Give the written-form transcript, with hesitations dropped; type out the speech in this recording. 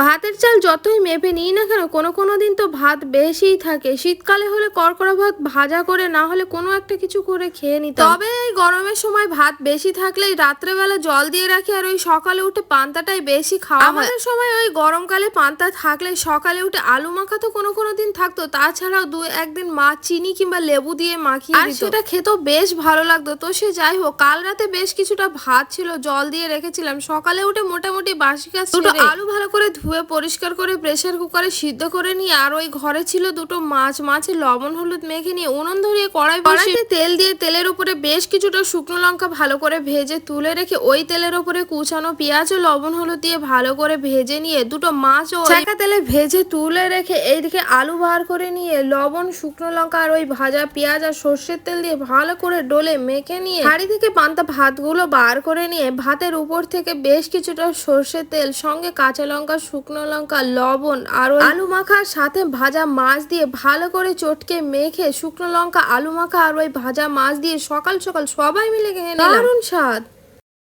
ভাতের চাল যতই মেপে নিই না কেন কোনো কোনো দিন তো ভাত বেশিই থাকে। শীতকালে হলে কড়কড়া ভাত ভাজা করে না হলে কোনো একটা কিছু করে খেয়ে নিতাম। তবে এই গরমের সময় ভাত বেশি থাকলেই রাত্রেবেলা জল দিয়ে রাখি আর ওই সকালে উঠে পান্তাটাই বেশি খাওয়া হয়। আমাদের সময় ওই গরমকালে পান্তা থাকলে সকালে উঠে আলু মাখা তো কোনো কোনো দিন থাকতো, তাছাড়াও দু একদিন মা চিনি কিংবা লেবু দিয়ে মাখিয়ে দিত, সেটা খেতেও বেশ ভালো লাগতো। তো সে যাই হোক, কাল রাতে বেশ কিছুটা ভাত ছিল, জল দিয়ে রেখেছিলাম। সকালে উঠে মোটামুটি বাসি কাজ দুটো আলু ভালো করে ধুয়ে পরিষ্কার করে প্রেসার কুকারে সিদ্ধ করে নিয়ে আর ওই ঘরে ছিল দুটো মাছে লবণ হলুদ মেখে নিয়ে উনুন ধরিয়ে কড়াইতে তেল দিয়ে তেলের উপরে বেশ কিছুটা শুকনো লঙ্কা ভালো করে ভেজে তুলে রেখে ওই তেলের উপরে কুচানো পেঁয়াজ ও লবণ হলুদ দিয়ে ভালো করে ভেজে নিয়ে দুটো মাছ ও ছাঁকা তেলে ভেজে তুলে রেখে এইদিকে আলু বার করে নিয়ে লবণ শুকনো লঙ্কা আর ওই ভাজা পেঁয়াজ আর সর্ষের তেল দিয়ে ভালো করে ডলে মেখে নিয়ে হাঁড়ি থেকে পান্তা ভাতগুলো বার করে নিয়ে ভাতের উপর থেকে বেশ কিছুটা সর্ষের তেল সঙ্গে কাঁচা লঙ্কা শুকনো লঙ্কা লবণ আর আলু মাখার সাথে ভাজা মাছ দিয়ে ভালো করে চটকে মেখে শুকনো লঙ্কা আলু মাখা আর ওই ভাজা মাছ দিয়ে সকাল সকাল সবাই মিলে খেয়ে নিলাম। দারুণ স্বাদ।